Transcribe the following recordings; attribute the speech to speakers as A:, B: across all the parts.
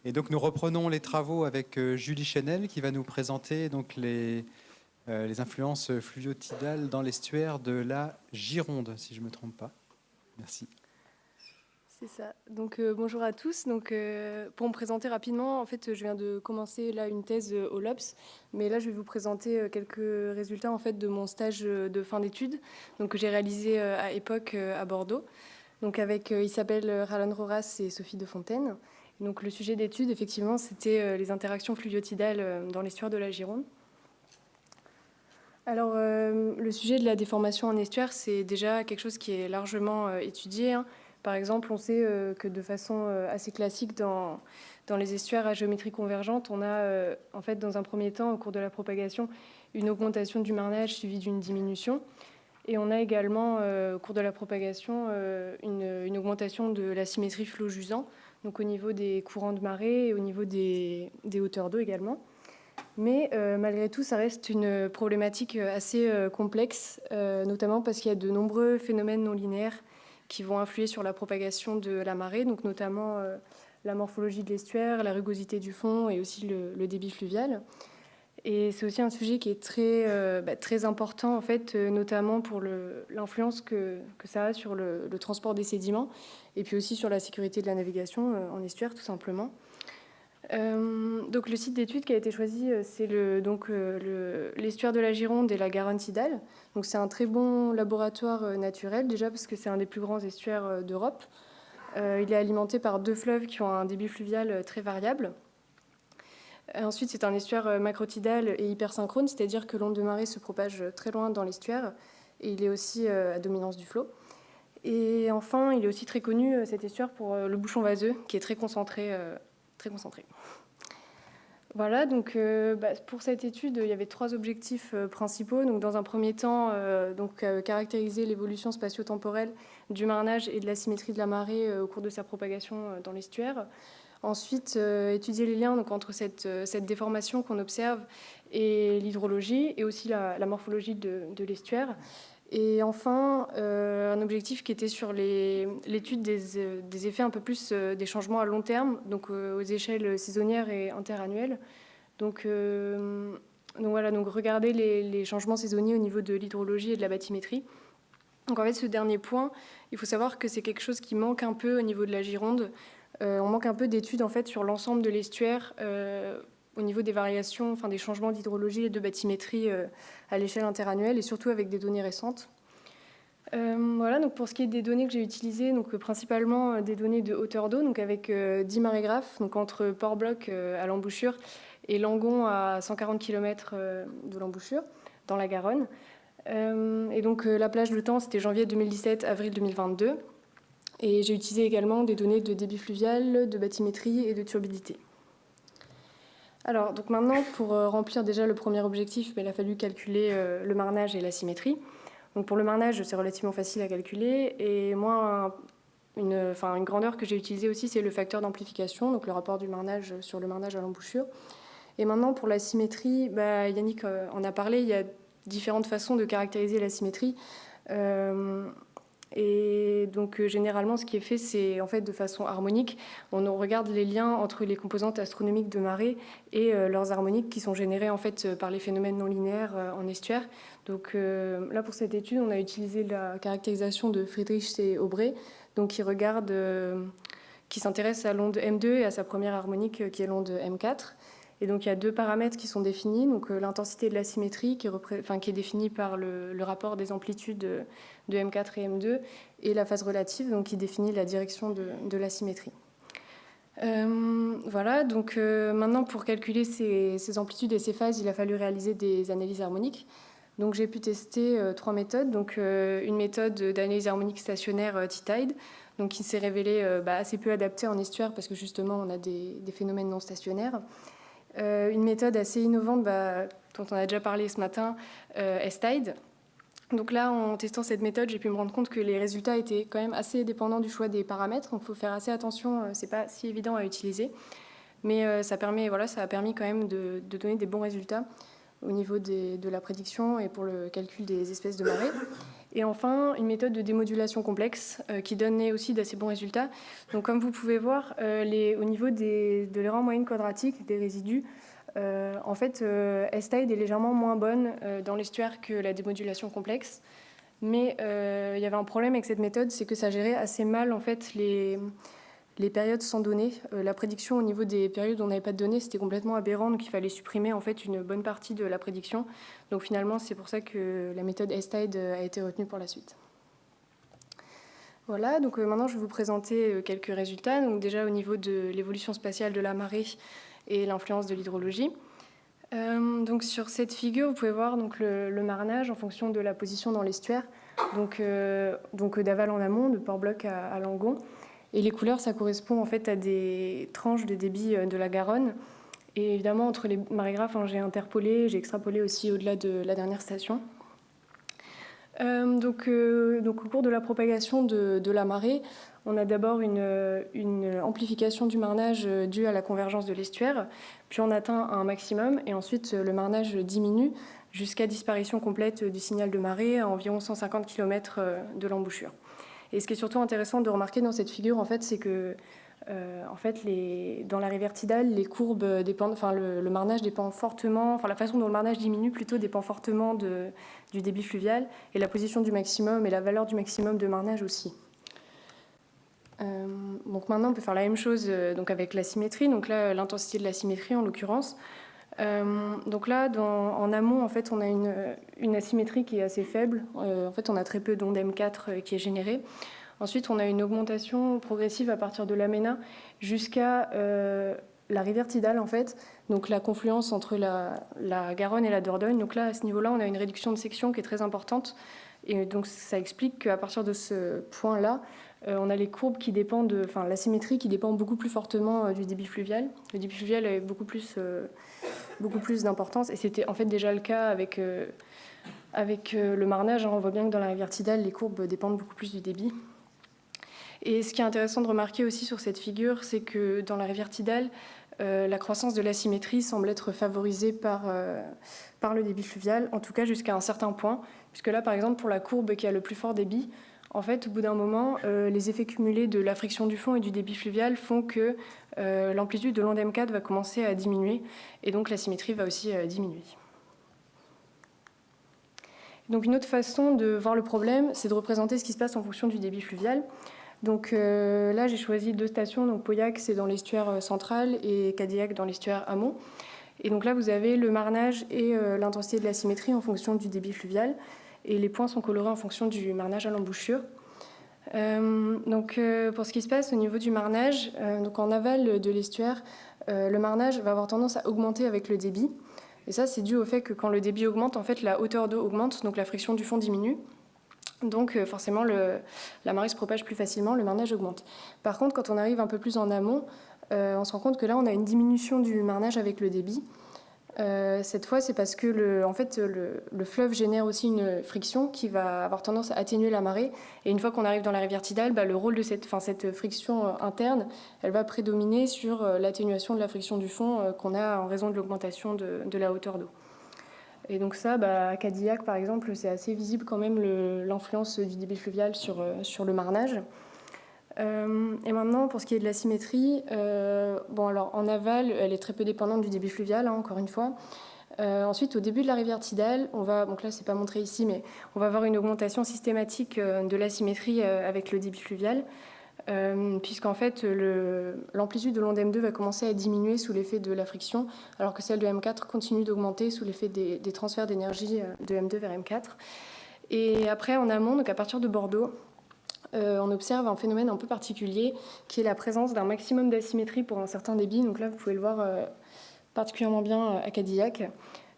A: Et donc nous reprenons les travaux avec Julie Chenel qui va nous présenter donc les influences fluviotidales dans l'estuaire de la Gironde, si je ne me trompe pas. Merci.
B: C'est ça. Donc bonjour à tous. Donc pour me présenter rapidement, en fait, je viens de commencer là une thèse au LOPS, mais là je vais vous présenter quelques résultats en fait de mon stage de fin d'études, donc que j'ai réalisé à époque à Bordeaux, donc avec Isabelle Ralon Roras et Sophie de Fontaine. Donc le sujet d'étude, effectivement, c'était les interactions fluviotidales dans l'estuaire de la Gironde. Alors, le sujet de la déformation en estuaire, c'est déjà quelque chose qui est largement étudié, hein. Par exemple, on sait que de façon assez classique dans les estuaires à géométrie convergente, on a en fait dans un premier temps, au cours de la propagation, une augmentation du marnage suivie d'une diminution. Et on a également, au cours de la propagation, une augmentation de la symétrie flot-jusant, donc au niveau des courants de marée et au niveau des hauteurs d'eau également. Mais malgré tout, ça reste une problématique assez complexe, notamment parce qu'il y a de nombreux phénomènes non linéaires qui vont influer sur la propagation de la marée, donc notamment la morphologie de l'estuaire, la rugosité du fond et aussi le débit fluvial. Et c'est aussi un sujet qui est très important, en fait, notamment pour l'influence que ça a sur le transport des sédiments et puis aussi sur la sécurité de la navigation en estuaire, tout simplement. Donc le site d'étude qui a été choisi, c'est l'estuaire de la Gironde et la Garonne tidale. Donc c'est un très bon laboratoire naturel, déjà parce que c'est un des plus grands estuaires d'Europe. Il est alimenté par 2 fleuves qui ont un débit fluvial très variable. Ensuite, c'est un estuaire macrotidal et hypersynchrone, c'est-à-dire que l'onde de marée se propage très loin dans l'estuaire et il est aussi à dominance du flot. Et enfin, il est aussi très connu, cet estuaire, pour le bouchon vaseux, qui est très concentré. Voilà, donc pour cette étude, il y avait 3 objectifs principaux. Donc, dans un premier temps, caractériser l'évolution spatio-temporelle du marnage et de la symétrie de la marée au cours de sa propagation dans l'estuaire. Ensuite, étudier les liens donc, entre cette déformation qu'on observe et l'hydrologie et aussi la morphologie de l'estuaire. Et enfin, un objectif qui était sur l'étude des effets un peu plus des changements à long terme, donc aux échelles saisonnières et interannuelles. Donc voilà, donc regarder les changements saisonniers au niveau de l'hydrologie et de la bathymétrie. Donc en fait, ce dernier point, il faut savoir que c'est quelque chose qui manque un peu au niveau de la Gironde. On manque un peu d'études en fait sur l'ensemble de l'estuaire au niveau des variations, enfin des changements d'hydrologie et de bathymétrie à l'échelle interannuelle et surtout avec des données récentes. Voilà, donc pour ce qui est des données que j'ai utilisées, donc principalement des données de hauteur d'eau, donc avec 10 marégraphes, donc entre Port-Bloc à l'embouchure et Langon à 140 km de l'embouchure, dans la Garonne. Et donc la plage de temps, c'était janvier 2017, avril 2022. Et j'ai utilisé également des données de débit fluvial, de bathymétrie et de turbidité. Alors, donc maintenant, pour remplir déjà le premier objectif, il a fallu calculer le marnage et la symétrie. Donc pour le marnage, c'est relativement facile à calculer. Et moi, une grandeur que j'ai utilisée aussi, c'est le facteur d'amplification, donc le rapport du marnage sur le marnage à l'embouchure. Et maintenant, pour la symétrie, Yannick en a parlé, il y a différentes façons de caractériser la symétrie. Et donc généralement, ce qui est fait, c'est en fait de façon harmonique. On regarde les liens entre les composantes astronomiques de marée et leurs harmoniques qui sont générées en fait par les phénomènes non linéaires en estuaire. Donc là, pour cette étude, on a utilisé la caractérisation de Friedrich et Aubrey, donc qui s'intéresse à l'onde M2 et à sa première harmonique qui est l'onde M4. Et donc il y a 2 paramètres qui sont définis, donc l'intensité de la symétrie qui est définie par le rapport des amplitudes de M4 et M2 et la phase relative donc qui définit la direction de la symétrie. Voilà, donc maintenant pour calculer ces amplitudes et ces phases, il a fallu réaliser des analyses harmoniques. Donc j'ai pu tester 3 méthodes, donc une méthode d'analyse harmonique stationnaire T-Tide, donc qui s'est révélée assez peu adaptée en estuaire parce que justement on a des phénomènes non stationnaires. Une méthode assez innovante dont on a déjà parlé ce matin, S-Tide. Donc là, en testant cette méthode, j'ai pu me rendre compte que les résultats étaient quand même assez dépendants du choix des paramètres. Donc il faut faire assez attention, c'est pas si évident à utiliser. Mais ça a permis quand même de donner des bons résultats au niveau de la prédiction et pour le calcul des espèces de marée. Et enfin, une méthode de démodulation complexe qui donnait aussi d'assez bons résultats. Donc, comme vous pouvez voir, au niveau de l'erreur moyenne quadratique, des résidus, en fait, S-Tide est légèrement moins bonne dans l'estuaire que la démodulation complexe. Mais il y avait un problème avec cette méthode, c'est que ça gérait assez mal en fait, les périodes sans données. La prédiction au niveau des périodes où on n'avait pas de données, c'était complètement aberrant, donc il fallait supprimer en fait, une bonne partie de la prédiction. Donc finalement, c'est pour ça que la méthode S-Tide a été retenue pour la suite. Voilà, donc maintenant je vais vous présenter quelques résultats. Donc déjà au niveau de l'évolution spatiale de la marée et l'influence de l'hydrologie. Donc sur cette figure, vous pouvez voir donc, le marnage en fonction de la position dans l'estuaire, donc d'aval en amont, de Port-Bloc à Langon. Et les couleurs, ça correspond en fait à des tranches de débit de la Garonne. Et évidemment, entre les marégraphes, j'ai extrapolé aussi au-delà de la dernière station. Donc au cours de la propagation de la marée, on a d'abord une amplification du marnage due à la convergence de l'estuaire, puis on atteint un maximum et ensuite le marnage diminue jusqu'à disparition complète du signal de marée à environ 150 km de l'embouchure. Et ce qui est surtout intéressant de remarquer dans cette figure, en fait, c'est que dans la rivière Tidal, les courbes dépendent, le marnage dépend fortement, la façon dont le marnage diminue plutôt dépend fortement du débit fluvial et la position du maximum et la valeur du maximum de marnage aussi. Donc maintenant, on peut faire la même chose donc avec la symétrie. Donc là, l'intensité de la symétrie en l'occurrence. Donc là, en amont, en fait, on a une asymétrie qui est assez faible. En fait, on a très peu d'onde M4 qui est générée. Ensuite, on a une augmentation progressive à partir de l'Aména jusqu'à la rivière Tidal, en fait. Donc la confluence entre la Garonne et la Dordogne. Donc là, à ce niveau-là, on a une réduction de section qui est très importante. Et donc ça explique qu'à partir de ce point-là, on a les courbes qui dépendent la symétrie qui dépend beaucoup plus fortement du débit fluvial. Le débit fluvial avait beaucoup plus d'importance. Et c'était en fait déjà le cas avec le marnage. On voit bien que dans la rivière Tidal, les courbes dépendent beaucoup plus du débit. Et ce qui est intéressant de remarquer aussi sur cette figure, c'est que dans la rivière Tidal, la croissance de l'asymétrie semble être favorisée par le débit fluvial, en tout cas jusqu'à un certain point, puisque là, par exemple, pour la courbe qui a le plus fort débit, en fait, au bout d'un moment, les effets cumulés de la friction du fond et du débit fluvial font que l'amplitude de l'onde M4 va commencer à diminuer, et donc l'asymétrie va aussi diminuer. Donc une autre façon de voir le problème, c'est de représenter ce qui se passe en fonction du débit fluvial. Donc là, j'ai choisi 2 stations. Donc Pauillac, c'est dans l'estuaire central, et Cadillac dans l'estuaire amont. Et donc là, vous avez le marnage et l'intensité de la symétrie en fonction du débit fluvial. Et les points sont colorés en fonction du marnage à l'embouchure. Pour ce qui se passe au niveau du marnage, donc en aval de l'estuaire, le marnage va avoir tendance à augmenter avec le débit. Et ça, c'est dû au fait que quand le débit augmente, en fait, la hauteur d'eau augmente, donc la friction du fond diminue. Donc forcément, la marée se propage plus facilement, le marnage augmente. Par contre, quand on arrive un peu plus en amont, on se rend compte que là, on a une diminution du marnage avec le débit. Cette fois, c'est parce que le fleuve génère aussi une friction qui va avoir tendance à atténuer la marée. Et une fois qu'on arrive dans la rivière Tidal, le rôle de cette friction interne, elle va prédominer sur l'atténuation de la friction du fond qu'on a en raison de l'augmentation de la hauteur d'eau. Et donc ça, à Cadillac, par exemple, c'est assez visible quand même l'influence du débit fluvial sur le marnage. Et maintenant, pour ce qui est de la symétrie, en aval, elle est très peu dépendante du débit fluvial, encore une fois. Ensuite, au début de la rivière Tidal, donc là, c'est pas montré ici, mais on va avoir une augmentation systématique de la symétrie avec le débit fluvial, puisqu'en fait, l'amplitude de l'onde M2 va commencer à diminuer sous l'effet de la friction, alors que celle de M4 continue d'augmenter sous l'effet des transferts d'énergie de M2 vers M4. Et après, en amont, donc à partir de Bordeaux, on observe un phénomène un peu particulier qui est la présence d'un maximum d'asymétrie pour un certain débit. Donc là, vous pouvez le voir particulièrement bien à Cadillac,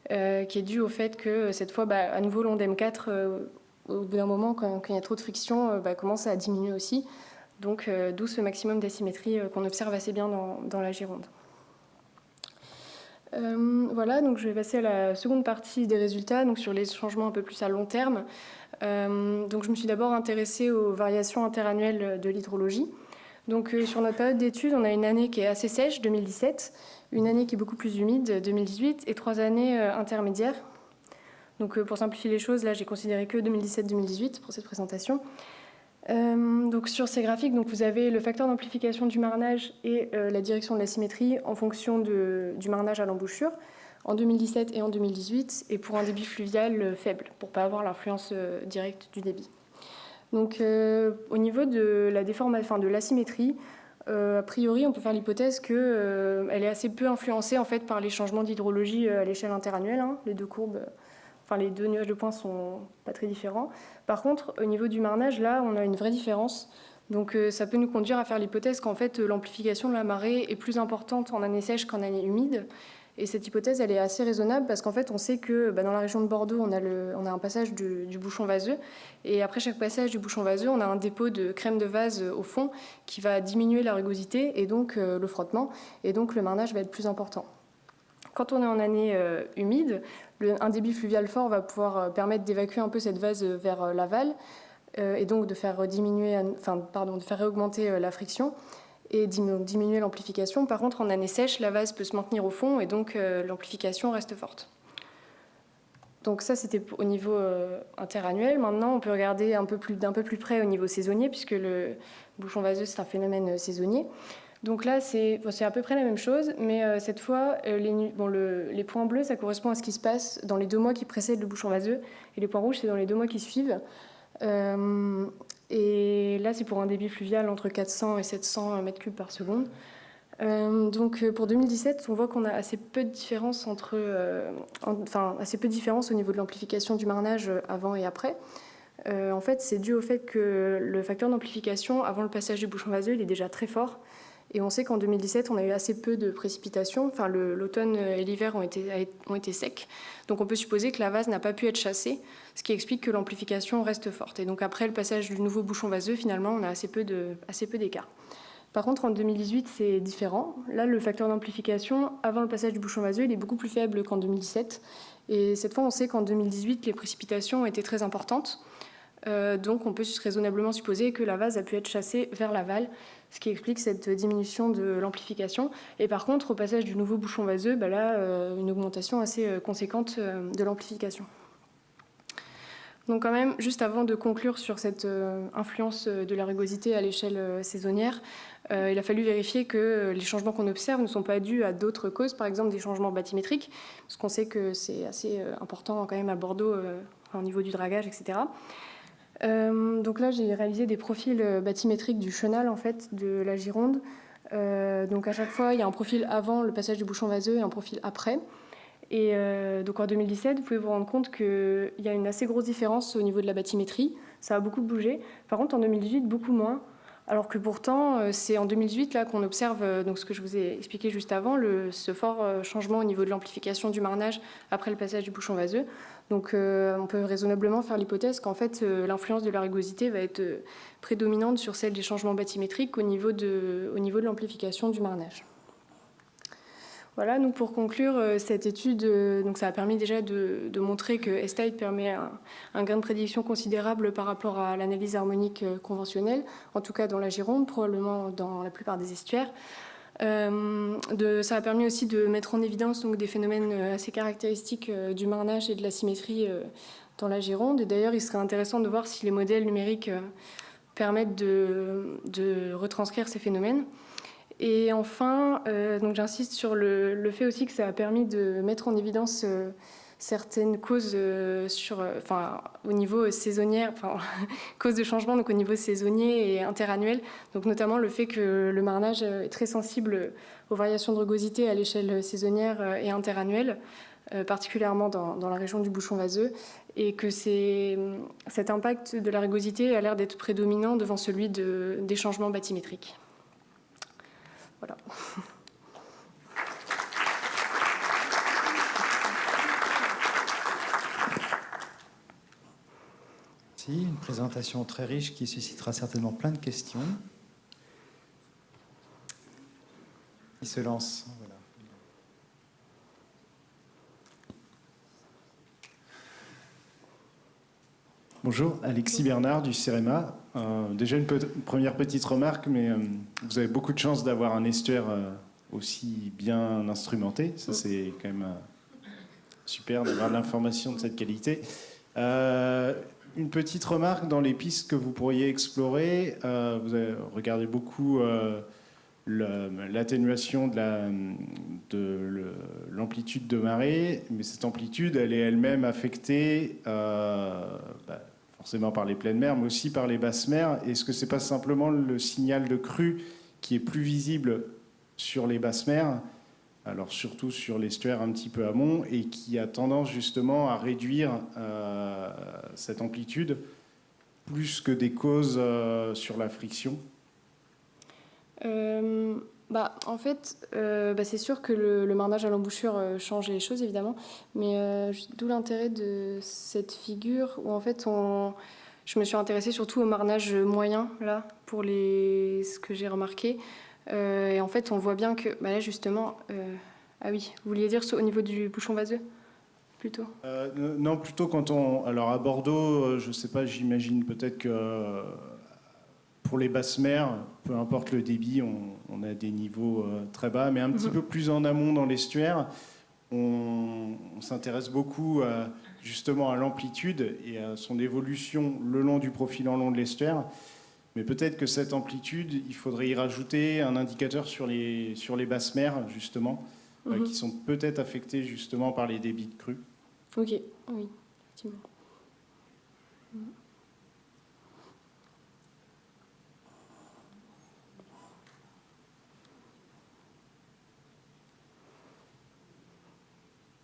B: qui est dû au fait que cette fois, à nouveau, l'onde M4, au bout d'un moment, quand il y a trop de friction, commence à diminuer aussi. Donc d'où ce maximum d'asymétrie qu'on observe assez bien dans la Gironde. Voilà, donc je vais passer à la seconde partie des résultats, donc sur les changements un peu plus à long terme. Donc je me suis d'abord intéressée aux variations interannuelles de l'hydrologie. Donc sur notre période d'études, on a une année qui est assez sèche, 2017, une année qui est beaucoup plus humide, 2018, et 3 années intermédiaires. Donc pour simplifier les choses, là j'ai considéré que 2017-2018 pour cette présentation. Donc sur ces graphiques, donc vous avez le facteur d'amplification du marnage et la direction de la symétrie en fonction du marnage à l'embouchure en 2017 et en 2018, et pour un débit fluvial faible, pour ne pas avoir l'influence directe du débit. Donc au niveau de la déformation, de l'asymétrie, a priori on peut faire l'hypothèse qu'elle est assez peu influencée en fait, par les changements d'hydrologie à l'échelle interannuelle. Les deux courbes, les deux nuages de points sont pas très différents. Par contre, au niveau du marnage, là, on a une vraie différence. Donc ça peut nous conduire à faire l'hypothèse qu'en fait l'amplification de la marée est plus importante en année sèche qu'en année humide. Et cette hypothèse, elle est assez raisonnable parce qu'en fait, on sait que dans la région de Bordeaux, on a un passage du bouchon vaseux. Et après chaque passage du bouchon vaseux, on a un dépôt de crème de vase au fond qui va diminuer la rugosité et donc le frottement. Et donc le marnage va être plus important. Quand on est en année humide, un débit fluvial fort va pouvoir permettre d'évacuer un peu cette vase vers l'aval et donc de faire réaugmenter la friction et diminuer l'amplification. Par contre, en année sèche, la vase peut se maintenir au fond et donc l'amplification reste forte. Donc ça, c'était au niveau interannuel. Maintenant, on peut regarder d'un peu plus près au niveau saisonnier, puisque le bouchon vaseux, c'est un phénomène saisonnier. Donc là, c'est à peu près la même chose, mais cette fois, les points bleus, ça correspond à ce qui se passe dans les 2 mois qui précèdent le bouchon vaseux, et les points rouges, c'est dans les 2 mois qui suivent. Et là, c'est pour un débit fluvial entre 400 et 700 mètres cubes par seconde. Donc pour 2017, on voit qu'on a assez peu de différence assez peu de différence au niveau de l'amplification du marnage avant et après. En fait, c'est dû au fait que le facteur d'amplification avant le passage du bouchon vaseux, il est déjà très fort. Et on sait qu'en 2017, on a eu assez peu de précipitations. L'automne et l'hiver ont été secs. Donc on peut supposer que la vase n'a pas pu être chassée, ce qui explique que l'amplification reste forte. Et donc après le passage du nouveau bouchon vaseux, finalement, on a assez peu d'écart. Par contre, en 2018, c'est différent. Là, le facteur d'amplification, avant le passage du bouchon vaseux, il est beaucoup plus faible qu'en 2017. Et cette fois, on sait qu'en 2018, les précipitations ont été très importantes. Donc on peut raisonnablement supposer que la vase a pu être chassée vers l'aval, ce qui explique cette diminution de l'amplification. Et par contre, au passage du nouveau bouchon vaseux, une augmentation assez conséquente de l'amplification. Donc quand même, juste avant de conclure sur cette influence de la rugosité à l'échelle saisonnière, il a fallu vérifier que les changements qu'on observe ne sont pas dus à d'autres causes, par exemple des changements bathymétriques, parce qu'on sait que c'est assez important quand même à Bordeaux au niveau du dragage, etc. Donc là, j'ai réalisé des profils bathymétriques du chenal en fait, de la Gironde. Donc à chaque fois, il y a un profil avant le passage du bouchon vaseux et un profil après. Et donc en 2017, vous pouvez vous rendre compte qu'il y a une assez grosse différence au niveau de la bathymétrie. Ça a beaucoup bougé. Par contre, en 2018, beaucoup moins. Alors que pourtant, c'est en 2018 là, qu'on observe donc ce que je vous ai expliqué juste avant, ce fort changement au niveau de l'amplification du marnage après le passage du bouchon vaseux. Donc on peut raisonnablement faire l'hypothèse qu'en fait l'influence de la rugosité va être prédominante sur celle des changements bathymétriques au niveau de l'amplification du marnage. Voilà, donc pour conclure cette étude, donc ça a permis déjà de montrer que S-Tide permet un gain de prédiction considérable par rapport à l'analyse harmonique conventionnelle, en tout cas dans la Gironde, probablement dans la plupart des estuaires. Ça a permis aussi de mettre en évidence donc, des phénomènes assez caractéristiques du marnage et de la symétrie dans la Gironde. Et d'ailleurs, il serait intéressant de voir si les modèles numériques permettent de retranscrire ces phénomènes. Et enfin, donc j'insiste sur le fait aussi que ça a permis de mettre en évidence certaines causes au niveau saisonnier, causes de changement donc au niveau saisonnier et interannuel, donc notamment le fait que le marnage est très sensible aux variations de rugosité à l'échelle saisonnière et interannuelle, particulièrement dans la région du bouchon vaseux, et que cet impact de la rugosité a l'air d'être prédominant devant celui des changements bathymétriques. Voilà.
A: Merci, une présentation très riche qui suscitera certainement plein de questions. Qui se lance, voilà.
C: Bonjour, Alexis Bernard du CEREMA. Déjà une première petite remarque, mais vous avez beaucoup de chance d'avoir un estuaire aussi bien instrumenté. Ça, c'est quand même super d'avoir de l'information de cette qualité. Une petite remarque dans les pistes que vous pourriez explorer. Vous avez regardé beaucoup l'atténuation de l'amplitude de marée, mais cette amplitude, elle est elle-même affectée forcément par les pleines mers, mais aussi par les basses mers. Est-ce que ce n'est pas simplement le signal de crue qui est plus visible sur les basses mers, alors surtout sur l'estuaire un petit peu amont, et qui a tendance justement à réduire cette amplitude plus que des causes sur la friction?
B: En fait, c'est sûr que le marnage à l'embouchure change les choses, évidemment, mais d'où l'intérêt de cette figure où, en fait, je me suis intéressée surtout au marnage moyen, là, pour ce que j'ai remarqué. Et en fait, on voit bien que, là, justement... Ah oui, vous vouliez dire au niveau du bouchon vaseux, plutôt?
C: Non, plutôt quand alors, à Bordeaux, je ne sais pas, j'imagine peut-être que... Pour les basses mers, peu importe le débit, on a des niveaux très bas, mais un petit peu plus en amont dans l'estuaire, on s'intéresse beaucoup justement à l'amplitude et à son évolution le long du profil en long de l'estuaire. Mais peut-être que cette amplitude, il faudrait y rajouter un indicateur sur les basses mers, justement, qui sont peut-être affectées justement par les débits de crue.
B: Ok, oui, effectivement.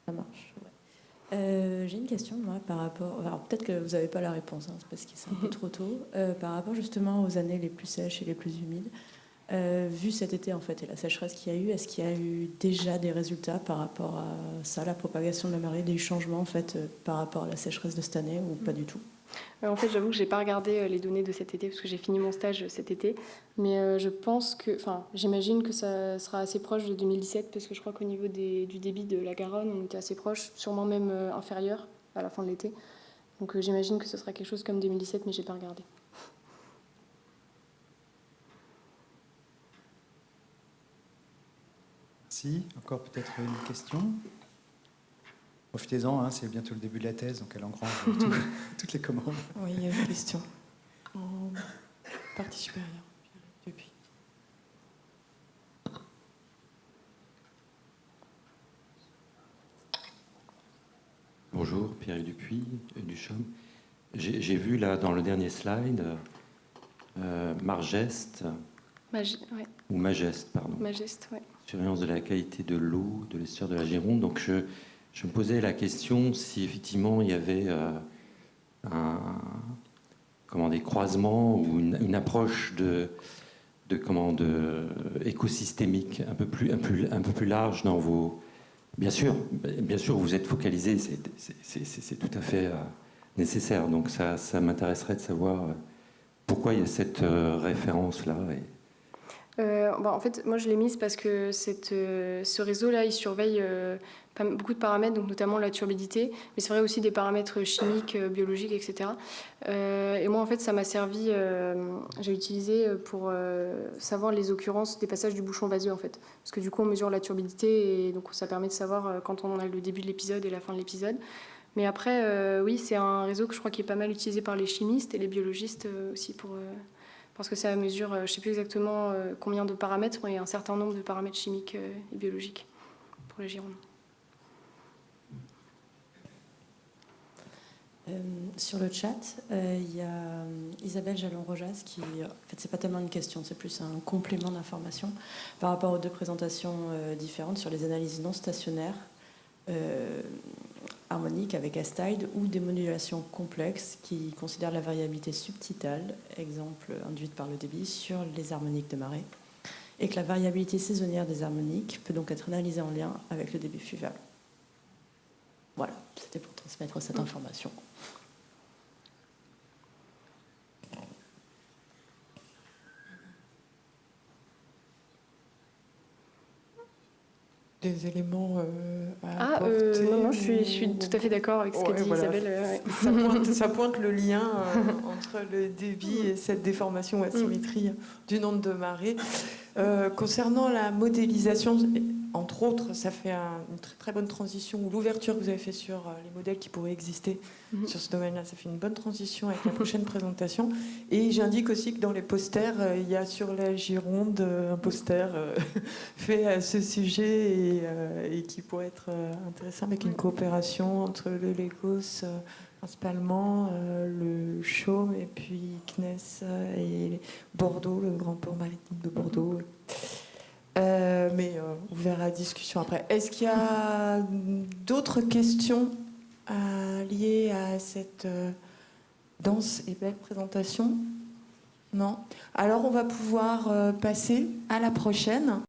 D: Ça marche. J'ai une question, moi, par rapport... Alors, peut-être que vous n'avez pas la réponse, hein, parce que c'est un peu trop tôt. Par rapport, justement, aux années les plus sèches et les plus humides, vu cet été, en fait, et la sécheresse qu'il y a eu, est-ce qu'il y a eu déjà des résultats par rapport à ça, la propagation de la marée, des changements, en fait, par rapport à la sécheresse de cette année, ou pas du tout?
B: En fait, j'avoue que j'ai pas regardé les données de cet été parce que j'ai fini mon stage cet été, mais je pense que, j'imagine que ça sera assez proche de 2017 parce que je crois qu'au niveau du débit de la Garonne, on était assez proche, sûrement même inférieur à la fin de l'été. Donc j'imagine que ce sera quelque chose comme 2017, mais j'ai pas regardé.
A: Si, encore peut-être une question. Profitez-en, c'est bientôt le début de la thèse, donc elle engrange toutes les commandes.
E: Oui, il y a une question. En partie supérieure, depuis.
F: Bonjour, Pierre Dupuis, Duchamp. J'ai vu là dans le dernier slide Margeste, ou Mageste, pardon.
B: Mageste, oui.
F: Surveillance de la qualité de l'eau de l'estuaire de la Gironde. Donc je me posais la question si effectivement il y avait des croisements ou une approche écosystémique un peu plus large dans vos... Bien sûr, vous êtes focalisé, c'est tout à fait nécessaire. Donc ça m'intéresserait de savoir pourquoi il y a cette référence-là.
B: En fait, moi je l'ai mise parce que ce réseau-là, il surveille beaucoup de paramètres, donc notamment la turbidité, mais c'est vrai aussi des paramètres chimiques, biologiques, etc. Et moi, en fait, ça m'a servi, j'ai utilisé pour savoir les occurrences des passages du bouchon vaseux, en fait. Parce que du coup, on mesure la turbidité, et donc ça permet de savoir quand on a le début de l'épisode et la fin de l'épisode. Mais après, oui, c'est un réseau que je crois qui est pas mal utilisé par les chimistes et les biologistes aussi parce que ça mesure, je ne sais plus exactement combien de paramètres, mais un certain nombre de paramètres chimiques et biologiques pour la Gironde.
D: Sur le chat, il y a Isabelle Jalon-Rojas qui... En fait, c'est pas tellement une question, c'est plus un complément d'information par rapport aux deux présentations différentes sur les analyses non stationnaires harmoniques avec Astide ou des modulations complexes qui considèrent la variabilité subtitale, exemple induite par le débit, sur les harmoniques de marée, et que la variabilité saisonnière des harmoniques peut donc être analysée en lien avec le débit fluvial. Voilà, c'était pour transmettre cette information.
E: Des éléments à apporter.
B: Non, je suis tout à fait d'accord avec ce qu'a dit Isabelle.
E: Ça pointe le lien entre le débit et cette déformation ou asymétrie d'une onde de marée. Concernant la modélisation, entre autres, ça fait une très, très bonne transition, ou l'ouverture que vous avez fait sur les modèles qui pourraient exister sur ce domaine-là, ça fait une bonne transition avec la prochaine présentation. Et j'indique aussi que dans les posters, il y a sur la Gironde un poster fait à ce sujet et qui pourrait être intéressant avec une coopération entre le Lagos principalement, le Chaume et puis CNES et Bordeaux, le grand port maritime de Bordeaux. Mais on verra la discussion après. Est-ce qu'il y a d'autres questions liées à cette dense et belle présentation? Non. Alors on va pouvoir passer à la prochaine.